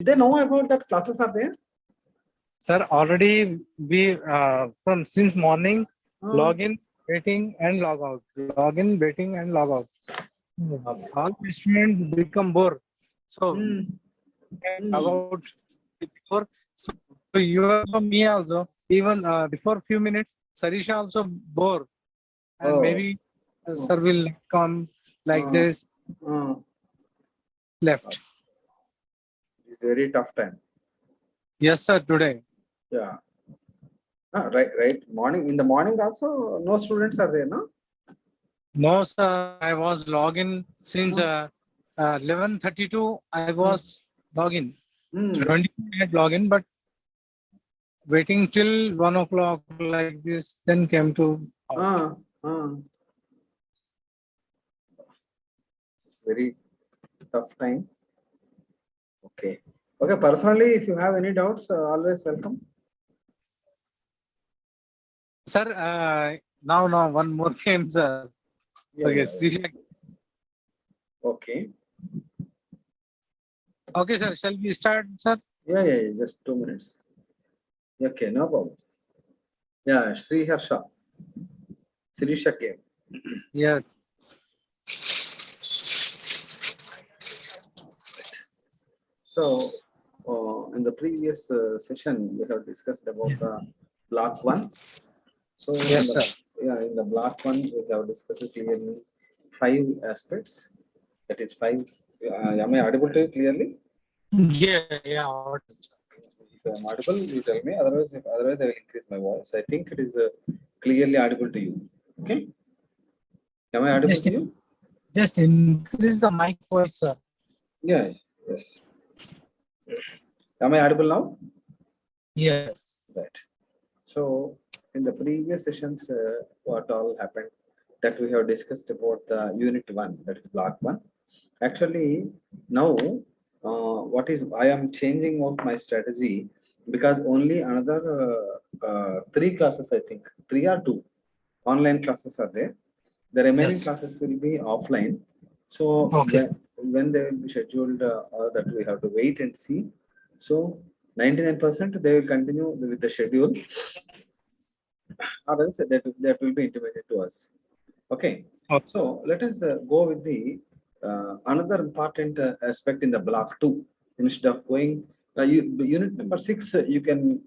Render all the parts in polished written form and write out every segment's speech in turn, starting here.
They know about that classes are there? Sir, already we from since morning log in, waiting and log out. Log in, waiting and log out. Okay. All students become bored. So log out before. So you also me also. Even before few minutes, Sarisha also bore. And maybe sir will come like this. Left. It's very tough time. Yes, sir, today. Yeah. Right. Morning. In the morning also, no students are there, no? No, sir. I was logging since 11:32. I was logging. 20 minutes login, but waiting till 1 o'clock like this, then came to out. It's very tough time. Okay. Personally, if you have any doubts, always welcome. Sir, now one more came, sir. Yeah. Okay. Okay, sir. Shall we start, sir? Yeah. Just 2 minutes. Okay, no problem. Yeah, Sri Harsha. Sirisha came. Yes. So, in the previous session, we have discussed about the block 1. So, yes, sir. In the block 1, we have discussed clearly 5 aspects. That is 5. Am I audible to you clearly? Yeah. If I am audible, you tell me. Otherwise, I will increase my voice. I think it is clearly audible to you. Okay. Am I audible to you? Just increase the mic voice, sir. Yeah. Yes. Am I audible now? Yes. Right. So, in the previous sessions, what all happened that we have discussed about the unit 1, that is block 1. Actually, now I am changing out my strategy because only another 3 classes, I think 3 or 2 online classes are there. The remaining classes will be offline. So when they will be scheduled, that we have to wait and see. So 99% they will continue with the schedule. Or else that will be intimated to us. Okay. So let us go with the another important aspect in the block 2. Instead of going unit number 6, you can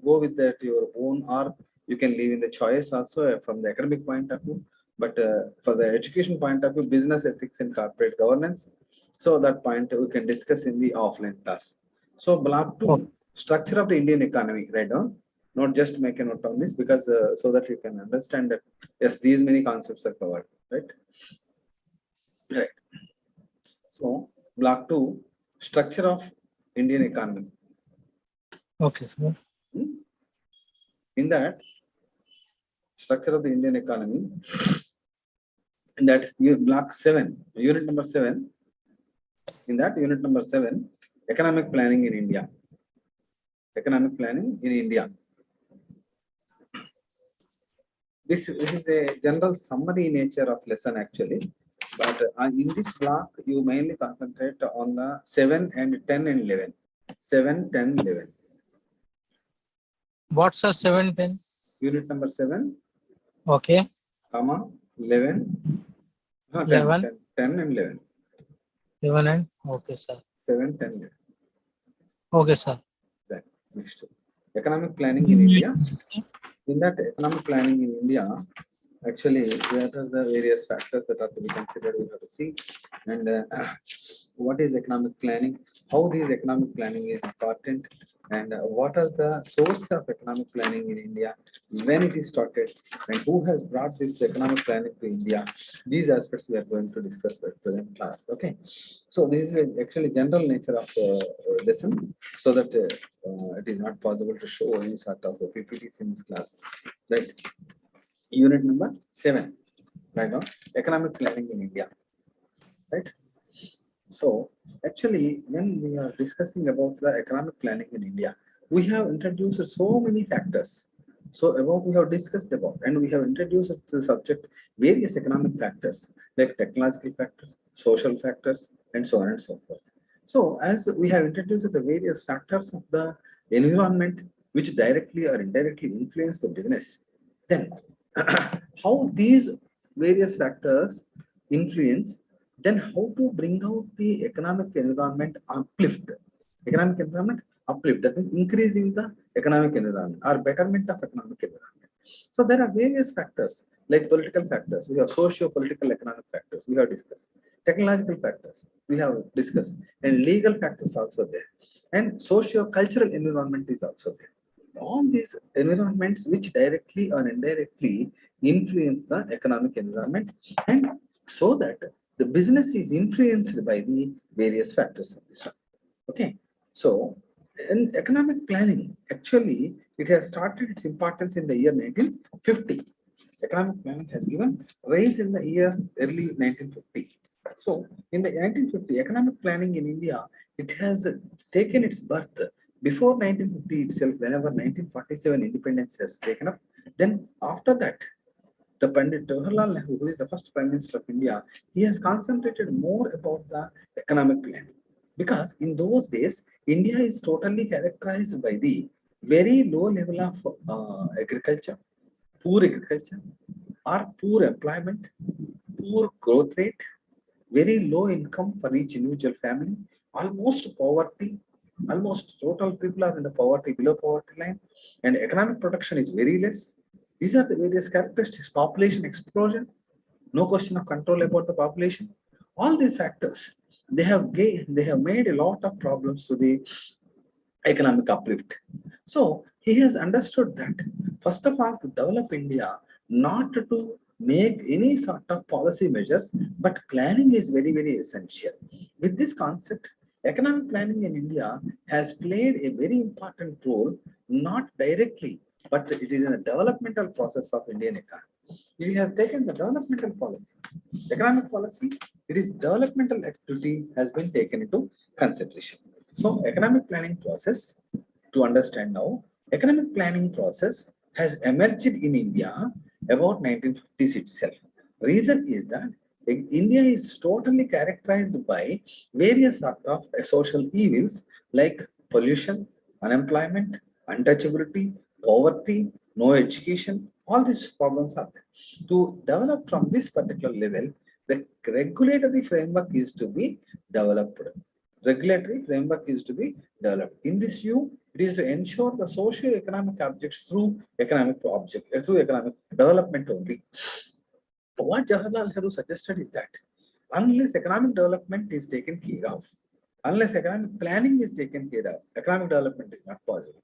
go with that your own, or you can leave in the choice also from the academic point of view. But for the education point of view, business ethics and corporate governance. So that point we can discuss in the offline class. So block 2, structure of the Indian economy, right down. Not just make a note on this because so that you can understand that yes, these many concepts are covered, right? Right. So block 2, structure of Indian economy. Okay, sir. In that structure of the Indian economy, in that block 7, unit number 7. In that unit number 7, economic planning in India. Economic planning in India. This is a general summary nature of lesson actually, but in this block you mainly concentrate on the 7 and 10 and 11. 7, 10, 11. What's a 7, 10? Unit number 7. Okay. Comma 11. 10, 11. 10 and 11. 11 and okay, sir. 7, 10, 11. Okay, sir. Then next, economic planning in India. In that economic planning in India, actually, what are the various factors that are to be considered? We have to see, and what is economic planning? How this economic planning is important, and what are the source of economic planning in India? When it is started, and who has brought this economic planning to India? These aspects we are going to discuss in the present class. Okay, so this is actually general nature of lesson, so that it is not possible to show any sort of PPTs in this class, right? Unit number 7, right now, economic planning in India, right? So actually, when we are discussing about the economic planning in India, we have introduced so many factors. So about we have discussed about, and we have introduced to the subject various economic factors like technological factors, social factors, and so on and so forth. So as we have introduced the various factors of the environment which directly or indirectly influence the business, then how these various factors influence, then how to bring out the economic environment uplift. Economic environment uplift, that means increasing the economic environment or betterment of economic environment. So there are various factors like political factors, we have socio-political economic factors, we have discussed. Technological factors, we have discussed, and legal factors also there. And socio-cultural environment is also there. All these environments which directly or indirectly influence the economic environment, and so that the business is influenced by the various factors of this one. Okay, so in economic planning, actually, it has started its importance in the year 1950. Economic planning has given rise in the year early 1950. So, in the 1950, economic planning in India, it has taken its birth before 1950 itself, whenever 1947 independence has taken up. Then, after that, the Pandit Jawaharlal Nehru, who is the first Prime Minister of India, he has concentrated more about the economic planning. Because in those days, India is totally characterized by the very low level of agriculture, poor agriculture, or poor employment, poor growth rate, very low income for each individual family, almost poverty, almost total people are in the poverty, below poverty line, and economic production is very less. These are the various characteristics. Population explosion, no question of control about the population. All these factors, they have made a lot of problems to the economic uplift. So he has understood that, first of all, to develop India, not to make any sort of policy measures, but planning is very, very essential. With this concept, economic planning in India has played a very important role, not directly, but it is in the developmental process of Indian economy. It has taken the developmental policy. Economic policy, it is developmental activity has been taken into consideration. So economic planning process, to understand now, economic planning process has emerged in India about 1950s itself. Reason is that India is totally characterized by various sort of social evils like pollution, unemployment, untouchability, poverty, no education. All these problems are there. To develop from this particular level, the regulatory framework is to be developed. Regulatory framework is to be developed. In this view, it is to ensure the socio-economic objects through through economic development only. What Jawaharlal Nehru suggested is that unless economic development is taken care of, unless economic planning is taken care of, economic development is not possible.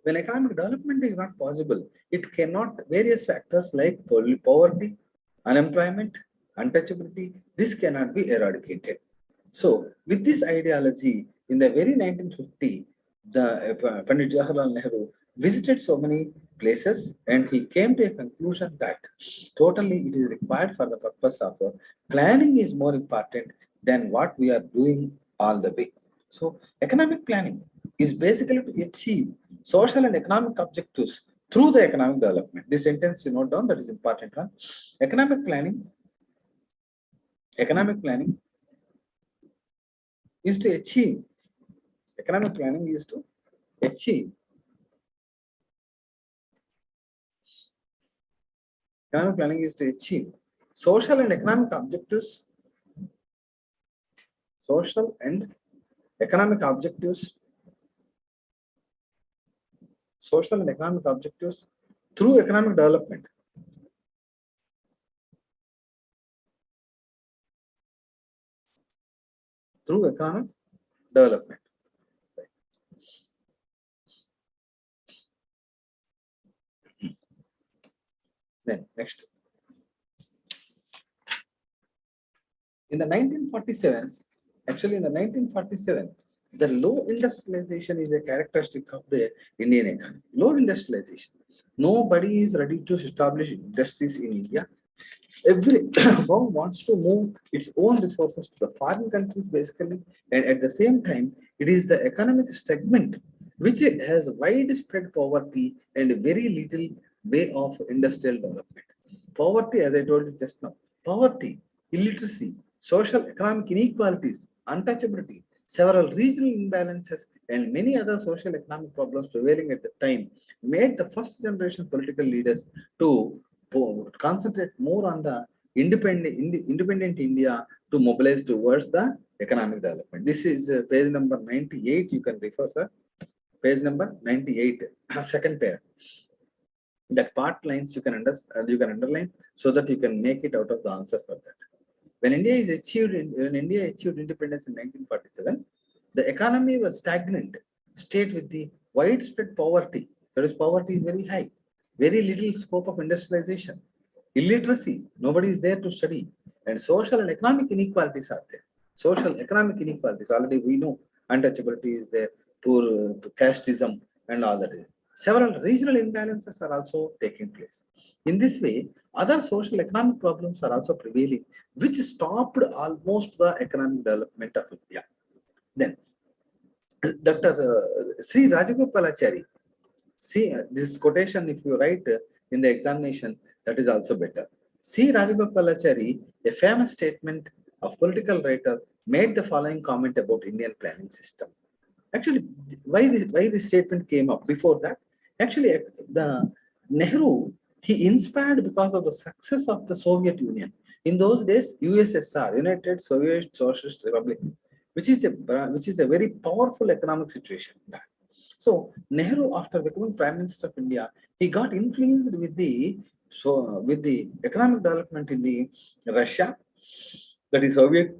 When economic development is not possible, it cannot, various factors like poverty, unemployment, untouchability, this cannot be eradicated. So, with this ideology, in the very 1950, the Pandit Jawaharlal Nehru visited so many places, and he came to a conclusion that totally it is required for the purpose of planning is more important than what we are doing all the way. So, economic planning is basically to achieve social and economic objectives through the economic development. This sentence you note down, that is important one. Economic planning is to achieve, economic planning is to achieve, economic planning is to achieve social and economic objectives, social and economic objectives, social and economic objectives through economic development. Through economic development. Then next. In the 1947, actually in the 1947, the low industrialization is a characteristic of the Indian economy. Low industrialization. Nobody is ready to establish industries in India. Everyone wants to move its own resources to the foreign countries basically, and at the same time, it is the economic segment which has widespread poverty and very little way of industrial development. Poverty, as I told you just now, poverty, illiteracy, social economic inequalities, untouchability. Several regional imbalances and many other social economic problems prevailing at the time made the first generation political leaders to concentrate more on the independent India to mobilize towards the economic development. This is page number 98. You can refer, sir. Page number 98, second pair. That part lines you can understand, you can underline so that you can make it out of the answer for that. When India achieved independence in 1947, the economy was stagnant state with the widespread poverty. That is, poverty is very high, very little scope of industrialization, illiteracy, nobody is there to study, and social and economic inequalities are there. Social economic inequalities, already we know, untouchability is there, poor casteism and all that. Several regional imbalances are also taking place. In this way, other social economic problems are also prevailing, which stopped almost the economic development of India. Then, Dr. Sri Rajagopalachari, see this quotation, if you write in the examination, that is also better. C. Rajagopalachari, a famous statement of political writer, made the following comment about Indian planning system. Actually, why this statement came up before that? Actually, the Nehru, he inspired because of the success of the Soviet Union. In those days, USSR, United Soviet Socialist Republic, which is a very powerful economic situation. So Nehru, after becoming Prime Minister of India, he got influenced with the economic development in the Russia, that is Soviet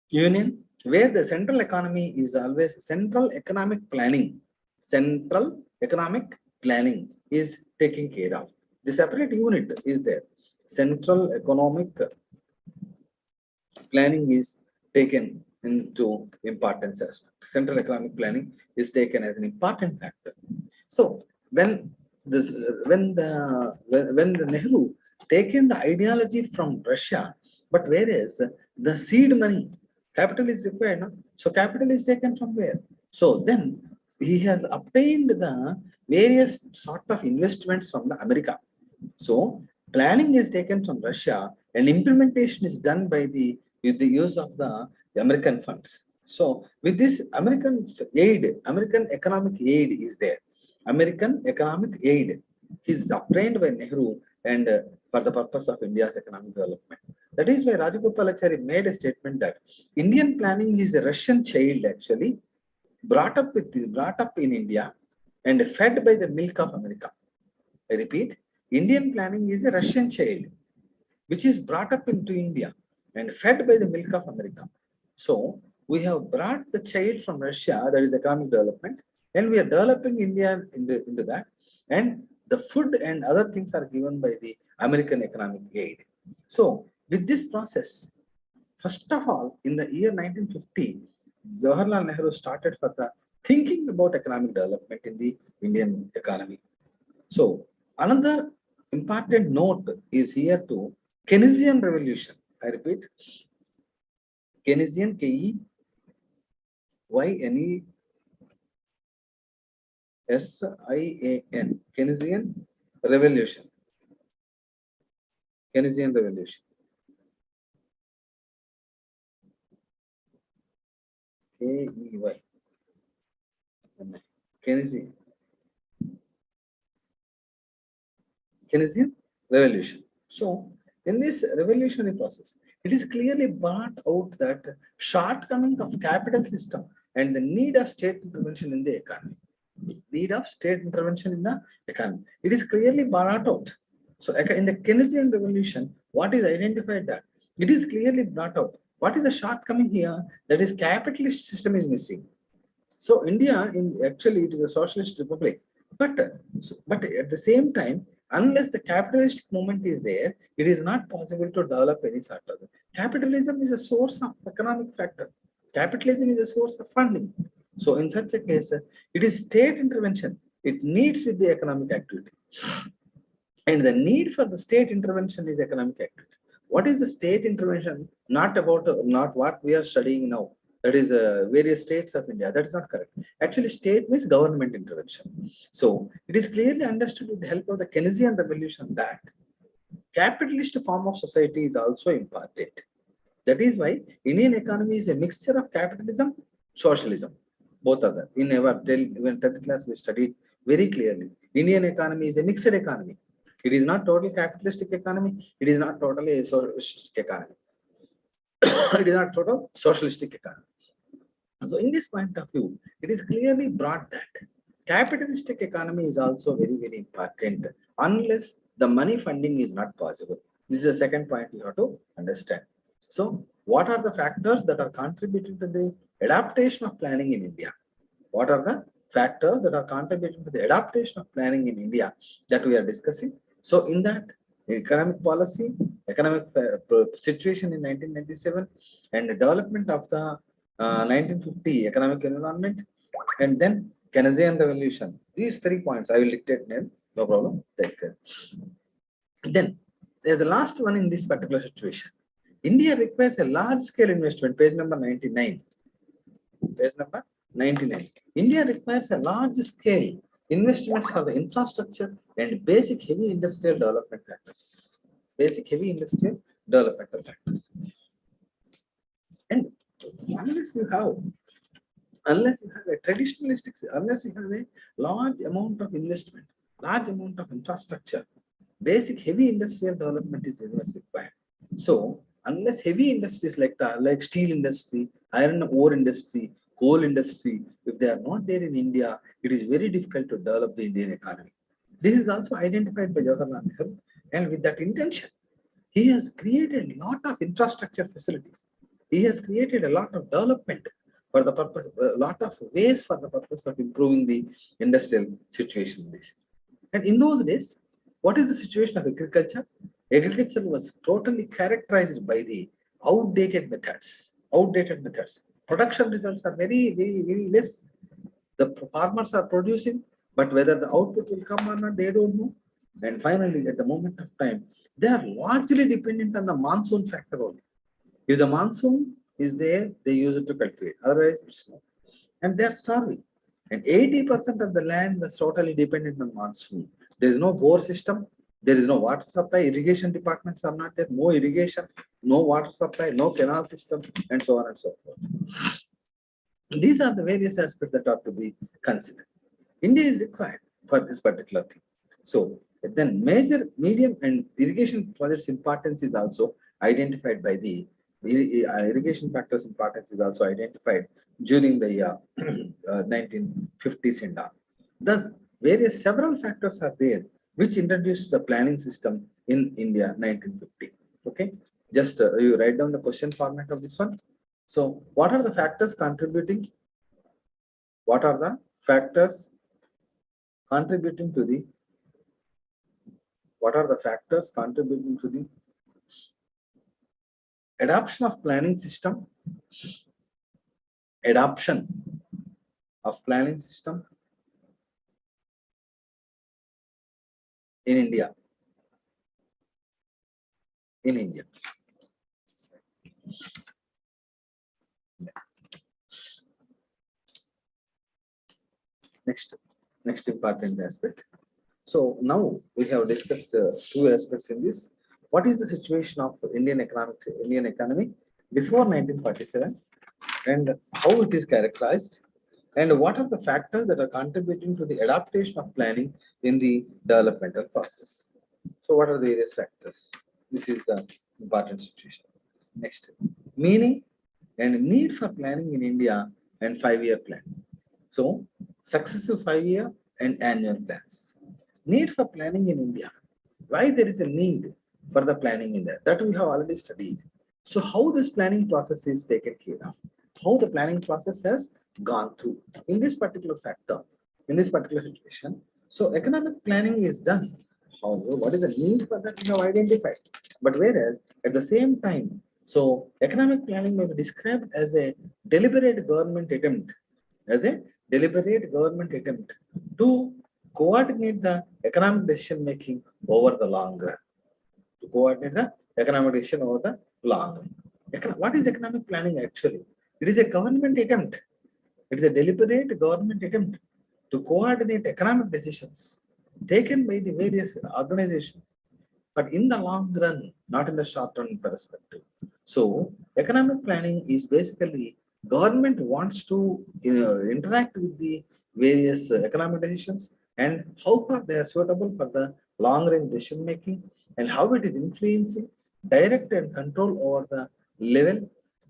Union, where the central economy is always central economic planning is taking care of. The separate unit is there. Central economic planning is taken into importance aspect. Central economic planning is taken as an important factor. So when the Nehru taken the ideology from Russia, but whereas the seed money, capital is required, no? So capital is taken from where? So then he has obtained the various sort of investments from the America. So planning is taken from Russia and implementation is done by with the use of the American funds. So with this American economic aid is there. American economic aid is obtained by Nehru and for the purpose of India's economic development. That is why Rajagopalachari made a statement that Indian planning is a Russian child, actually brought up in India and fed by the milk of America. I repeat, Indian planning is a Russian child which is brought up into India and fed by the milk of America. So we have brought the child from Russia, that is economic development, and we are developing India into that, and the food and other things are given by the American economic aid. So with this process, first of all, in the year 1950, Jawaharlal Nehru started for the thinking about economic development in the Indian economy. So another important note is here to Keynesian Revolution. I repeat, Keynesian, K-E-Y-N-E-S-I-A-N, Keynesian Revolution. Keynesian Revolution. K-E-Y. Keynesian Revolution. So in this revolutionary process, it is clearly brought out that shortcoming of capital system and the need of state intervention in the economy. Need of state intervention in the economy. It is clearly brought out. So in the Keynesian Revolution, what is identified that? It is clearly brought out. What is the shortcoming here? That is, capitalist system is missing. So India, actually it is a socialist republic, but at the same time, unless the capitalistic movement is there, it is not possible to develop any sort of. Capitalism is a source of economic factor. Capitalism is a source of funding. So in such a case, it is state intervention. It needs with the economic activity. And the need for the state intervention is economic activity. What is the state intervention? Not what we are studying now. That is various states of India. That is not correct. Actually, state means government intervention. So it is clearly understood with the help of the Keynesian Revolution that capitalist form of society is also important. That is why Indian economy is a mixture of capitalism, socialism, both are there. In our 10th class, we studied very clearly. Indian economy is a mixed economy. It is not totally capitalistic economy. It is not totally a socialistic economy. It is not total socialistic economy. So in this point of view, it is clearly brought that capitalistic economy is also very, very important unless the money funding is not possible. This is the second point you have to understand. So what are the factors that are contributing to the adaptation of planning in India? What are the factors that are contributing to the adaptation of planning in India that we are discussing? So in that, economic policy, economic situation in 1997, and the development of the 1950 economic environment, and then Keynesian Revolution. These 3 points I will dictate them, no problem. Take care. Then there's the last one in this particular situation. India requires a large-scale investment. Page number 99. Page number 99. India requires a large-scale investments for the infrastructure and basic heavy industrial development factors. Basic heavy industrial developmental factors. And unless you have a traditionalistic, unless you have a large amount of investment, large amount of infrastructure, basic heavy industrial development is required. So unless heavy industries like steel industry, iron ore industry, coal industry, if they are not there in India, it is very difficult to develop the Indian economy. This is also identified by Jawaharlal Nehru, and with that intention, he has created a lot of infrastructure facilities. He has created a lot of development for the purpose, a lot of ways for the purpose of improving the industrial situation in this. And in those days, what is the situation of agriculture? Agriculture was totally characterized by the outdated methods. Outdated methods. Production results are very, very, very less. The farmers are producing, but whether the output will come or not, they don't know. And finally, at the moment of time, they are largely dependent on the monsoon factor only. If the monsoon is there, they use it to cultivate. Otherwise, it's not. And they are starving. And 80% of the land was totally dependent on monsoon. There is no bore system. There is no water supply. Irrigation departments are not there. No irrigation, no water supply, no canal system, and so on and so forth. These are the various aspects that are to be considered. India is required for this particular thing. So then major, medium, and irrigation projects importance is also identified by the irrigation factors importance is also identified during the 1950s and on. Thus, several factors are there which introduced the planning system in India 1950. Okay, just you write down the question format of this one. So, what are the factors contributing? What are the factors contributing to the? What are the factors contributing to the adoption of planning system? Adoption of planning system in India. In India. Next important aspect. So now we have discussed two aspects in this. What is the situation of Indian economy before 1947, and how it is characterized, and what are the factors that are contributing to the adaptation of planning in the developmental process? So what are the various factors? This is the important situation. Next, meaning and need for planning in India and 5-year plan. So successive 5-year and annual plans. Need for planning in India. Why there is a need for the planning in there? That we have already studied. So how this planning process is taken care of? How the planning process has gone through in this particular factor, in this particular situation. So economic planning is done. However, what is the need for that we have identified. But whereas at the same time, so economic planning may be described as a deliberate government attempt, to coordinate the economic decision making over the long run. To coordinate the economic decision over the long run. What is economic planning actually? It is a government attempt. It is a deliberate government attempt to coordinate economic decisions taken by the various organizations, but in the long run, not in the short run perspective. So economic planning is basically government wants to interact with the various economic decisions and how far they are suitable for the long range decision making and how it is influencing direct and control over the level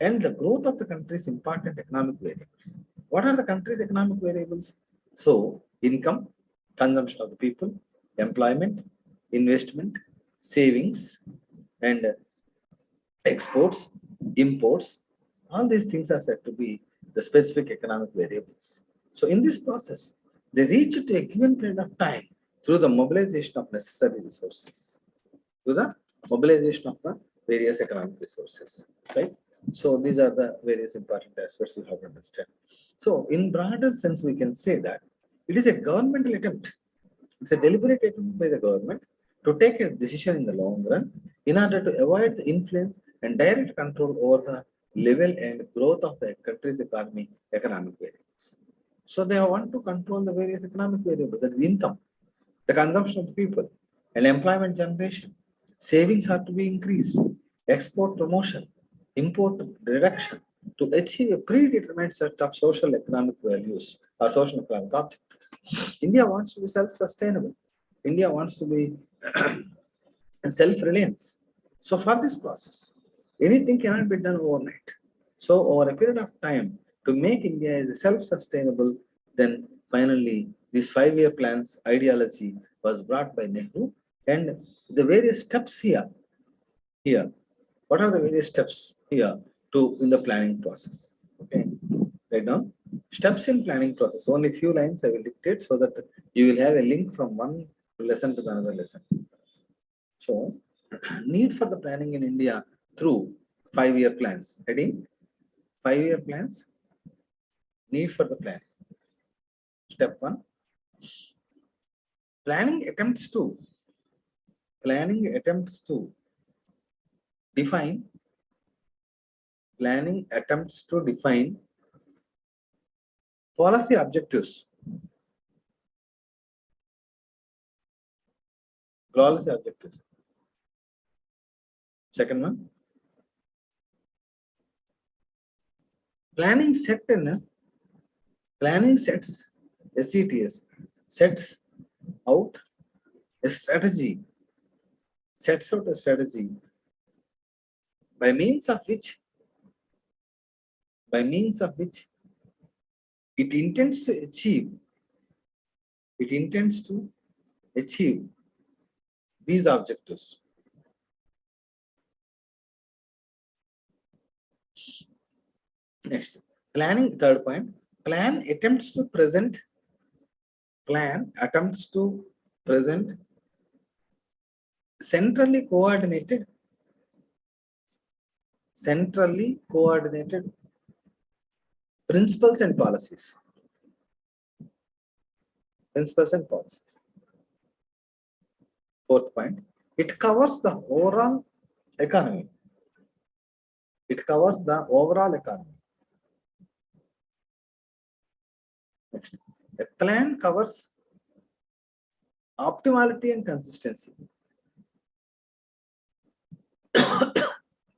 and the growth of the country's important economic variables. What are the country's economic variables? So income, consumption of the people, employment, investment, savings, and exports, imports, all these things are said to be the specific economic variables. So in this process, they reach to a given period of time through the mobilization of necessary resources, through the mobilization of the various economic resources, right? So these are the various important aspects you have to understand. So in broader sense, we can say that it is a governmental attempt. It's a deliberate attempt by the government to take a decision in the long run in order to avoid the influence and direct control over the level and growth of the country's economic variables. So they want to control the various economic variables, that is income, the consumption of the people, and employment generation. Savings are to be increased, export promotion, import reduction to achieve a predetermined set of social economic values or social economic objectives. India wants to be self-sustainable. India wants to be self-reliance. So for this process, anything cannot be done overnight. So over a period of time, to make India as self-sustainable, then finally this 5-year plans ideology was brought by Nehru, and the various steps here. What are the various steps here to in the planning process? Okay, right now, steps in planning process. Only few lines I will dictate so that you will have a link from one lesson to another lesson. So, need for the planning in India through 5-year plans. Heading 5-year plans. Need for the planning. Step 1. Planning attempts to define. Planning attempts to define policy objectives. Policy objectives. Second one. Planning sets SCTS sets out a strategy, by means of which it intends to achieve these objectives. Next, planning, third point, plan attempts to present centrally coordinated principles and policies. Fourth point, it covers the overall economy. Next, a plan covers optimality and consistency.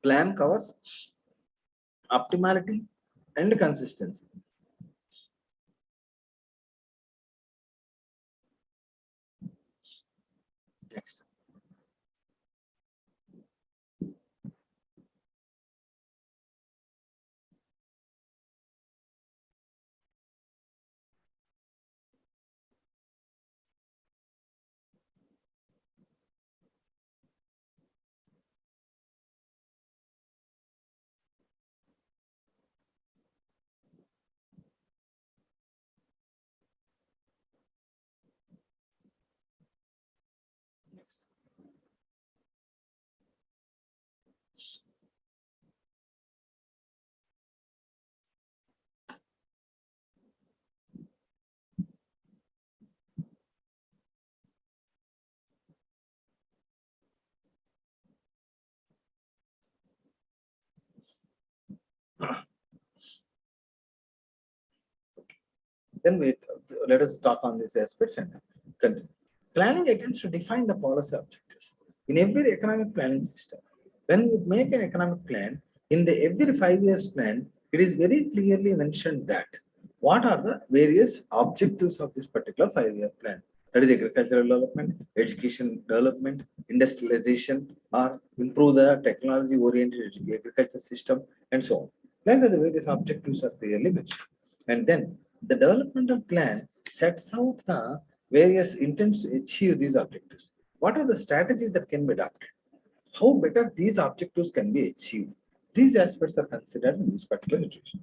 Plan covers optimality and consistency. Next. Then let us talk on these aspects and continue. Planning attempts to define the policy objectives. In every economic planning system, when we make an economic plan, In the every 5 years plan, it is very clearly mentioned that what are the various objectives of this particular 5 year plan. That is agricultural development, education development, industrialization, or improve the technology-oriented agriculture system, and so on. Like that, the various objectives are clearly mentioned. And then the developmental plan sets out the various intents to achieve these objectives. What are the strategies that can be adopted? How better these objectives can be achieved? These aspects are considered in this particular situation.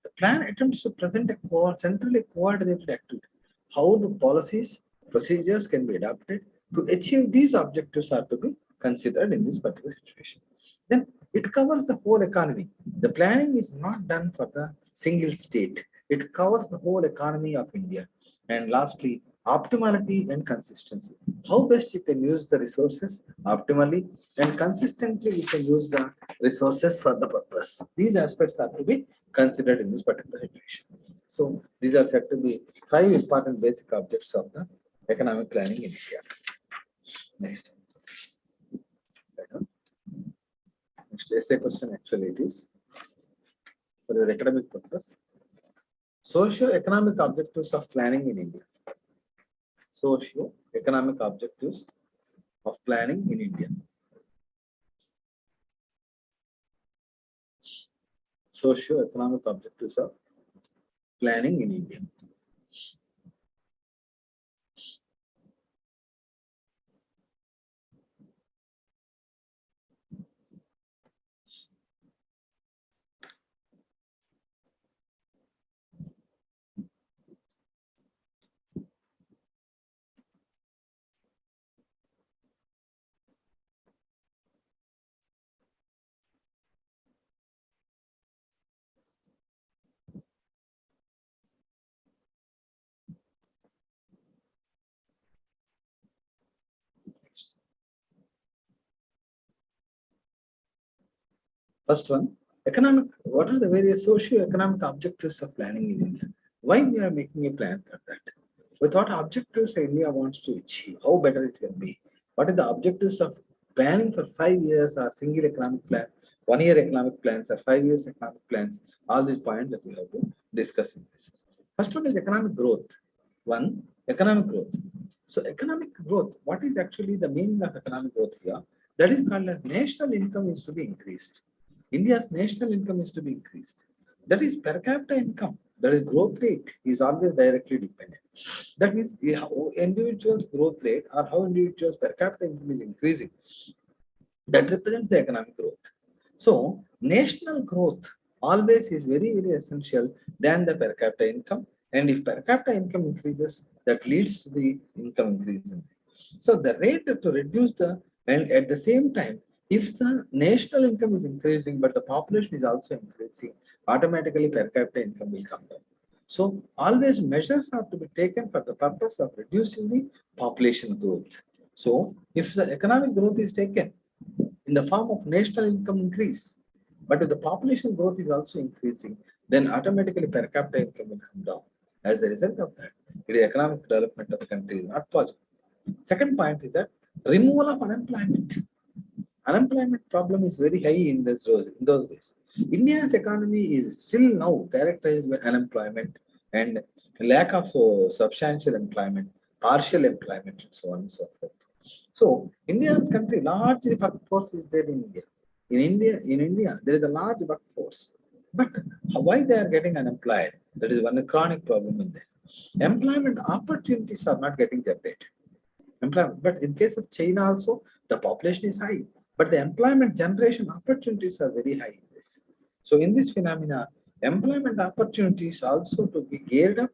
The plan attempts to present a centrally coordinated activity. How the policies, procedures can be adopted to achieve these objectives are to be considered in this particular situation. Then it covers the whole economy. The planning is not done for the single state. It covers the whole economy of India. And lastly, optimality and consistency. How best you can use the resources optimally and consistently you can use the resources for the purpose. These aspects are to be considered in this particular situation. So these are said to be 5 important basic objects of the economic planning in India. Next. Next essay question actually it is for your academic purpose. Socio-economic objectives of planning in India. Socio-economic objectives of planning in India. Socio-economic objectives of planning in India. First one, economic. What are the various socio-economic objectives of planning in India? Why we are making a plan for that? With what objectives India wants to achieve? How better it can be? What are the objectives of planning for 5 years or single economic plan, 1 year economic plans or 5 years economic plans? All these points that we have to discuss in this. First one is economic growth. One, economic growth. So economic growth, what is actually the meaning of economic growth here? That is called as national income is to be increased. India's national income is to be increased. That is per capita income. That is growth rate is always directly dependent. That means how individuals' growth rate or how individuals' per capita income is increasing. That represents the economic growth. So national growth always is very, very essential than the per capita income. And if per capita income increases, that leads to the income increase. So the rate to reduce the, and at the same time, if the national income is increasing, but the population is also increasing, automatically per capita income will come down. So always measures have to be taken for the purpose of reducing the population growth. So if the economic growth is taken in the form of national income increase, but if the population growth is also increasing, then automatically per capita income will come down. As a result of that, the economic development of the country is not possible. Second point is that removal of unemployment. Unemployment problem is very high in those days. India's economy is still now characterized by unemployment and lack of substantial employment, partial employment, and so on and so forth. So India's country, large workforce is there in India. In India, there is a large workforce. But why they are getting unemployed? That is one chronic problem in this. Employment opportunities are not getting generated. Employment, but in case of China also, the population is high, but the employment generation opportunities are very high in this. So in this phenomena, employment opportunities also to be geared up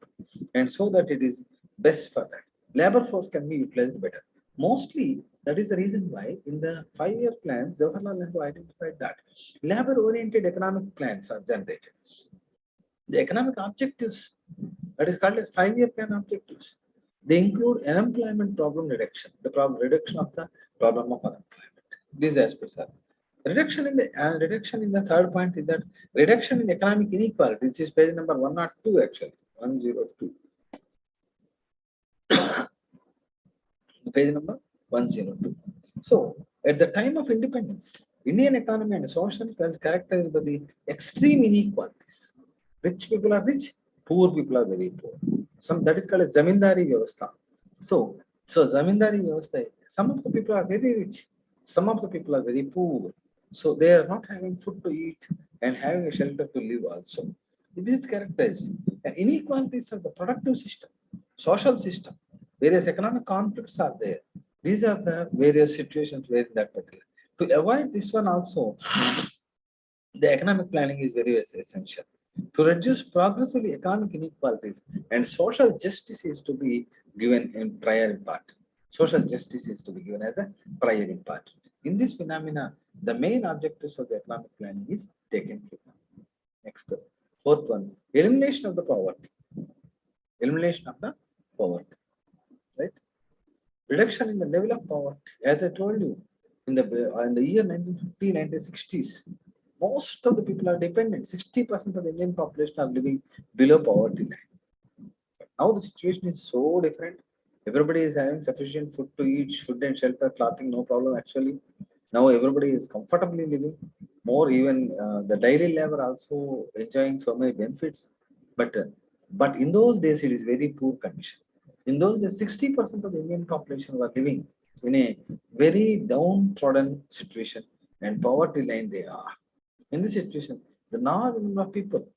and so that it is best for that. Labor force can be utilized better. Mostly, that is the reason why in the 5-year plans, Jawaharlal Nehru identified that labor-oriented economic plans are generated. The economic objectives, that is called as 5-year plan objectives. They include unemployment problem reduction, the problem reduction of the problem of unemployment. These aspects are reduction in the third point is that reduction in economic inequality. This is page number 102 actually, 102. Page number 102. So at the time of independence, Indian economy and social characterized by the extreme inequalities. Rich people are rich, poor people are very poor. That is called a zamindari vyavastha. So zamindari vyavastha, some of the people are very rich, some of the people are very poor. So they are not having food to eat and having a shelter to live also. It is characterized. And inequalities are the productive system, social system, various economic conflicts are there. These are the various situations where that particular. To avoid this one also, the economic planning is very essential. To reduce progressively economic inequalities and social justice is to be given in prior part. Social justice is to be given as a prior part. In this phenomena, the main objectives of the economic planning is taken care of. Next, fourth one, elimination of the poverty. Elimination of the poverty, right? Reduction in the level of poverty. As I told you, in the year 1950, 1960s, most of the people are dependent. 60% of the Indian population are living below poverty line. Now the situation is so different. Everybody is having sufficient food to eat, food and shelter, clothing, no problem actually. Now everybody is comfortably living. More even the daily labor also enjoying so many benefits. But in those days it is very poor condition. In those days, 60% of the Indian population were living in a very downtrodden situation and poverty line they are. In this situation, the large number of people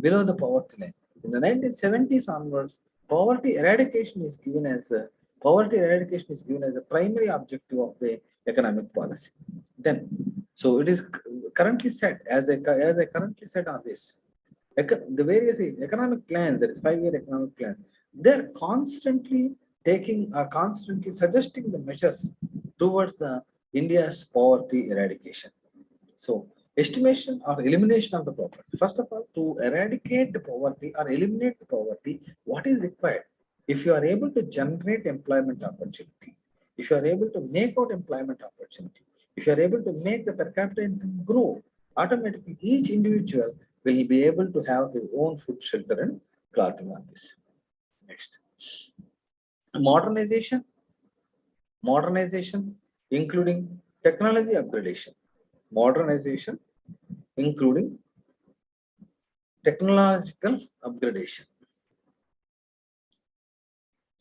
below the poverty line. In the 1970s onwards, poverty eradication is given as a primary objective of the economic policy. Then, so it is currently set as I currently said on this. The various economic plans, that is 5-year economic plans, they're constantly suggesting the measures towards the India's poverty eradication. So, estimation or elimination of the poverty. First of all, to eradicate the poverty or eliminate the poverty, what is required? If you are able to generate employment opportunity, if you are able to make out employment opportunity, if you are able to make the per capita income grow, automatically each individual will be able to have his own food, shelter, and clothing on this. Next, modernization, including technology upgradation, modernization including technological upgradation.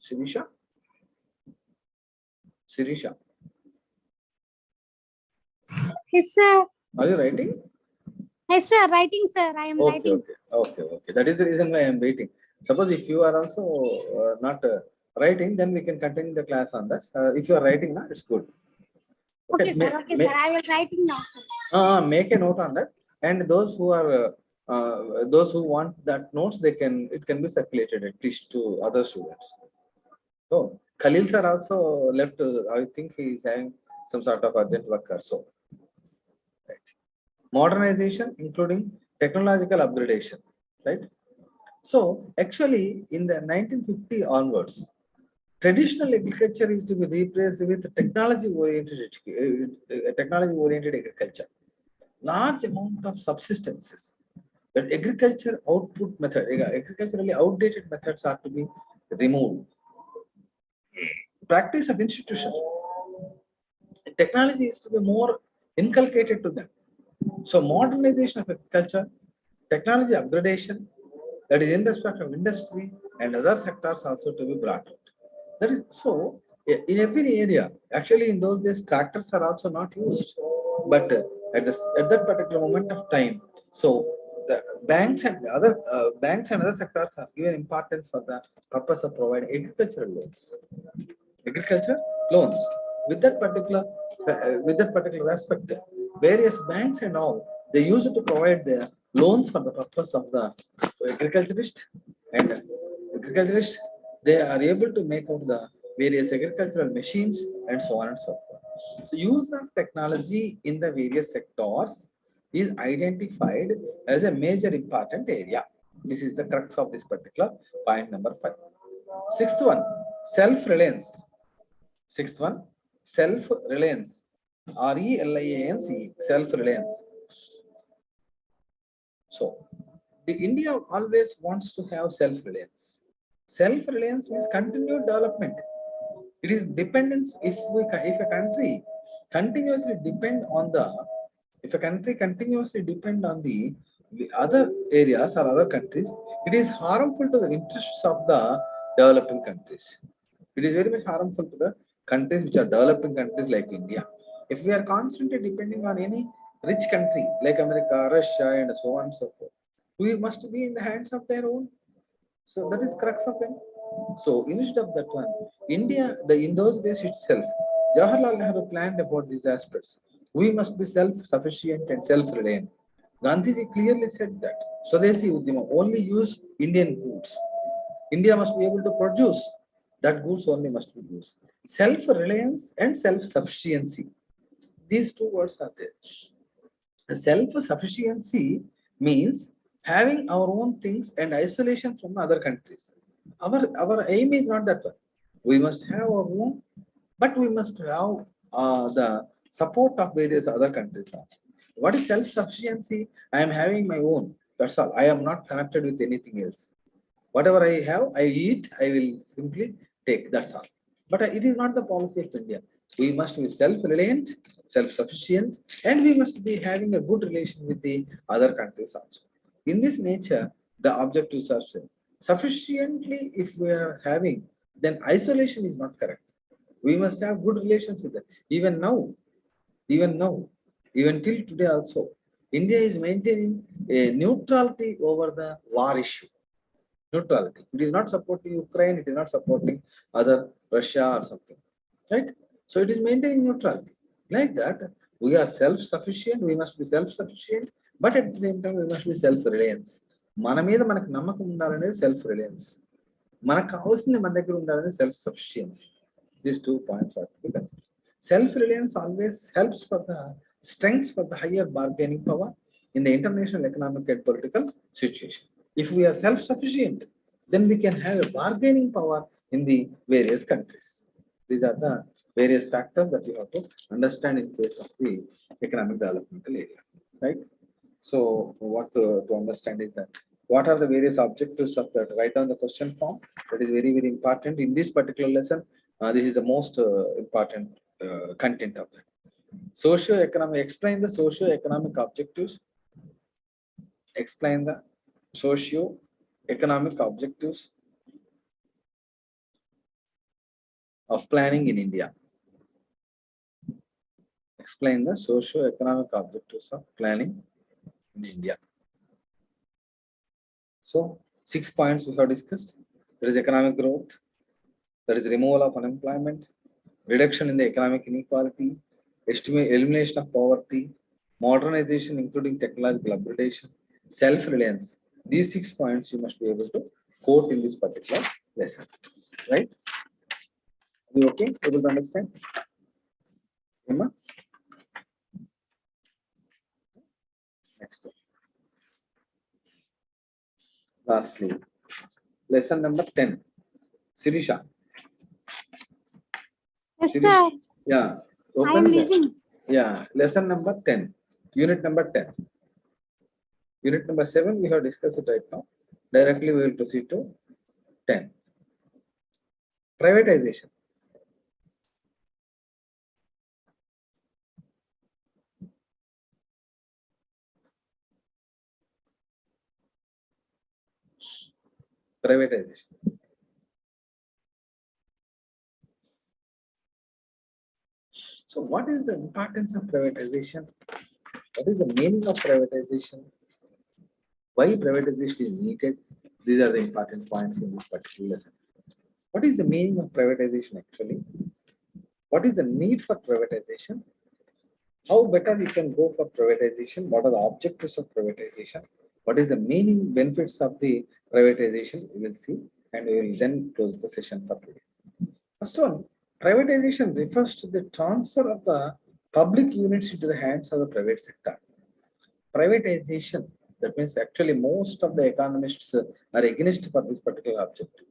Sirisha, Yes, sir. are you writing? Yes, sir. Writing, sir. I am writing. Okay. That is the reason why I am waiting. Suppose if you are also not writing, then we can continue the class on this. If you are writing now, it's good. Okay, sir. Okay, sir. I will writing now, sir. Make a note on that, and those who want that notes, it can be circulated at least to other students. So Khalil sir also left. I think he is having some sort of urgent work or so. Right. Modernization, including technological upgradation. Right. So actually, in the 1950 onwards, traditional agriculture is to be replaced with technology-oriented agriculture. Large amount of subsistences. That agriculturally outdated methods are to be removed. Practice of institutions. Technology is to be more inculcated to them. So modernization of agriculture, technology upgradation, that is in respect of industry and other sectors also to be brought out. That is so in every area. Actually, in those days, tractors are also not used, but at that particular moment of time, so the banks and other sectors are given importance for the purpose of providing agricultural loans. Agriculture loans with that particular aspect, various banks and all they use it to provide the loans for the purpose of the agriculturist and agriculturist. They are able to make out the various agricultural machines and so on and so forth. So use of technology in the various sectors is identified as a major important area. This is the crux of this particular point number 5. Sixth one, self-reliance. Sixth one, self-reliance. RELIANCE, self-reliance. So, the India always wants to have self-reliance. Self-reliance means continued development. It is dependence. If a country continuously depend on the If a country continuously depend on the other areas or other countries, it is harmful to the interests of the developing countries. It is very much harmful to the countries which are developing countries like India. If we are constantly depending on any rich country like America, Russia, and so on and so forth, we must be in the hands of their own. So that is crux of them. So instead of that one, India, in those days itself, Jawaharlal Nehru planned about these aspects. We must be self-sufficient and self-reliant. Gandhiji clearly said that Swadeshi Udyama only use Indian goods. India must be able to produce that goods only must be used. Self-reliance and self-sufficiency. These two words are there. Self-sufficiency means having our own things and isolation from other countries. Our aim is not that one. We must have our own, but we must have the support of various other countries also. What is self-sufficiency? I am having my own. That's all. I am not connected with anything else. Whatever I have, I eat, I will simply take. That's all. But it is not the policy of India. We must be self-reliant, self-sufficient, and we must be having a good relation with the other countries also. In this nature, the objectives are same. Sufficiently, if we are having, then isolation is not correct. We must have good relations with them. Even now, even till today also, India is maintaining a neutrality over the war issue. Neutrality. It is not supporting Ukraine, it is not supporting other Russia or something. Right? So it is maintaining neutrality. Like that, we are self-sufficient, we must be self-sufficient, but at the same time, we must be self-reliance. మన మీద మనకు నమ్మకం ఉండాలనేది self Reliance, మనకు కావాల్సింది మన దగ్గర ఉండాలనేది self sufficiency. These 2 points are to be considered. Self-reliance always helps for the strength for the higher bargaining power in the international economic and political situation. If we are self-sufficient, then we can have a bargaining power in the various countries. These are the various factors that you have to understand in case of the economic developmental area, right? So what to understand is that what are the various objectives of that? Write down the question form. That is very, very important in this particular lesson. This is the most important content of that. Socio-economic, explain the socio-economic objectives. Explain the socio-economic objectives of planning in India. Explain the socio-economic objectives of planning in India. So 6 points we have discussed. There is economic growth, there is removal of unemployment, reduction in the economic inequality, elimination of poverty, modernization including technological upgradation, self-reliance. These 6 points you must be able to quote in this particular lesson, right? Are you okay? Able to understand? Emma? Next. Lastly, lesson number 10. Sirisha. Yes, Sirisha. sir. Yeah. I am listening. Yeah. Lesson number 10. Unit number 10. Unit number 7, we have discussed it right now. Directly we will proceed to 10. Privatization. Privatization. So what is the importance of privatization? What is the meaning of privatization? Why privatization is needed? These are the important points in this particular lesson. What is the meaning of privatization actually? What is the need for privatization? How better we can go for privatization? What are the objectives of privatization? What is the meaning, benefits of the privatization? We will see, and we will then close the session for today. First one, privatization refers to the transfer of the public units into the hands of the private sector. Privatization, that means actually most of the economists are against for this particular objective.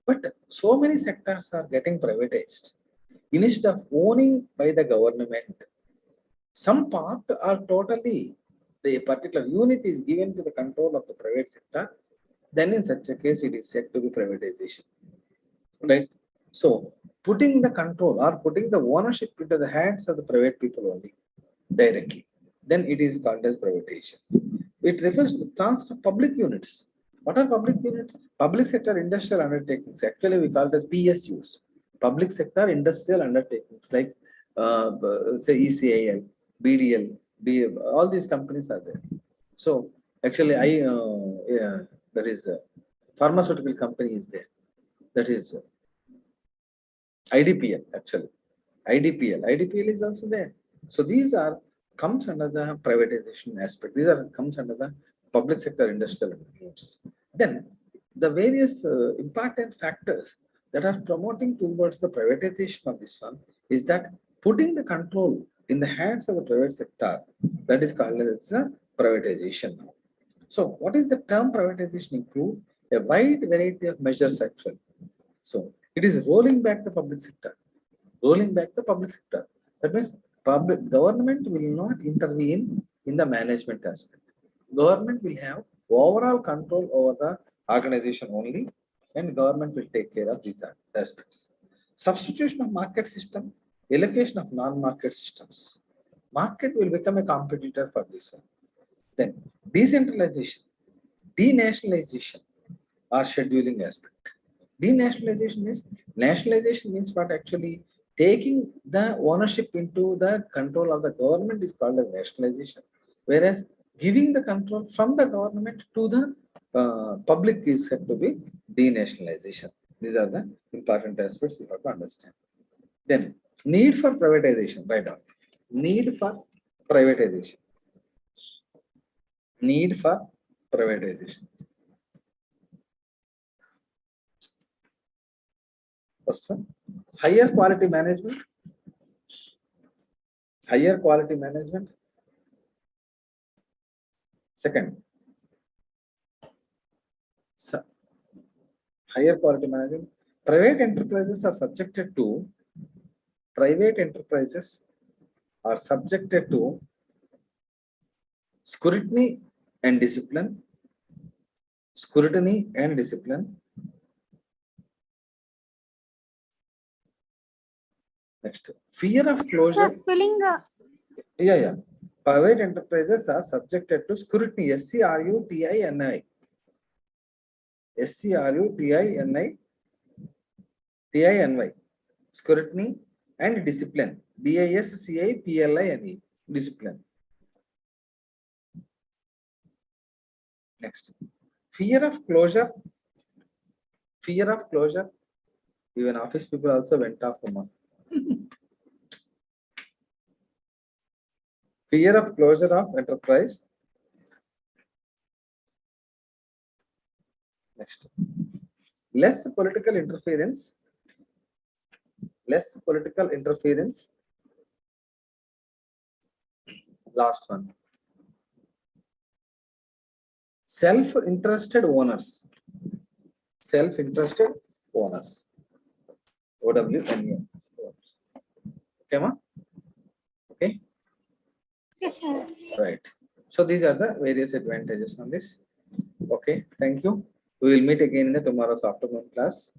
But so many sectors are getting privatized. Instead of owning by the government, some part are totally, the particular unit is given to the control of the private sector, then in such a case it is said to be privatization, right? So putting the control or putting the ownership into the hands of the private people only directly. then it is called as privatization. It refers to transfer of public units. What are public units? Public sector industrial undertakings. Actually, we call it as PSUs. Public sector industrial undertakings like say ECIL, BDL, all these companies are there. So actually, yeah, that is pharmaceutical company is there. That is IDPL actually. IDPL is also there. So these are comes under the privatization aspect. These are comes under the public sector industrial units. Then the various important factors that are promoting towards the privatization of this one is that putting the control in the hands of the private sector, that is called as privatization now. So what is the term privatization include? A wide variety of measures actually. So it is rolling back the public sector. Rolling back the public sector. That means public government will not intervene in the management aspect. Government will have overall control over the organization only, and government will take care of these aspects. Substitution of market system, allocation of non-market systems. Market will become a competitor for this one. Then decentralization, denationalization, or scheduling aspect. Denationalization means what actually taking the ownership into the control of the government is called as nationalization, whereas giving the control from the government to the public is said to be denationalization. These are the important aspects you have to understand. Then need for privatization, right on. Need for privatization. Need for privatization. First one, higher quality management. Higher quality management. Second, higher quality management. Private enterprises are subjected to scrutiny and discipline. Scrutiny and discipline. Next, fear of closure. Sir, spelling. Yeah. Private enterprises are subjected to scrutiny. SCRUTINI. SCRUTINI. Scrutiny and discipline. DISCIPLINE. Discipline. Next, fear of closure. Fear of closure. Even office people also went off the mark. Fear of closure of enterprise. Next, less political interference. Less political interference. Last one. Self-interested owners. Self-interested owners. OWNA. Okay, ma? Okay. Yes, sir. Right. So these are the various advantages on this. Okay. Thank you. We will meet again in the tomorrow's afternoon class.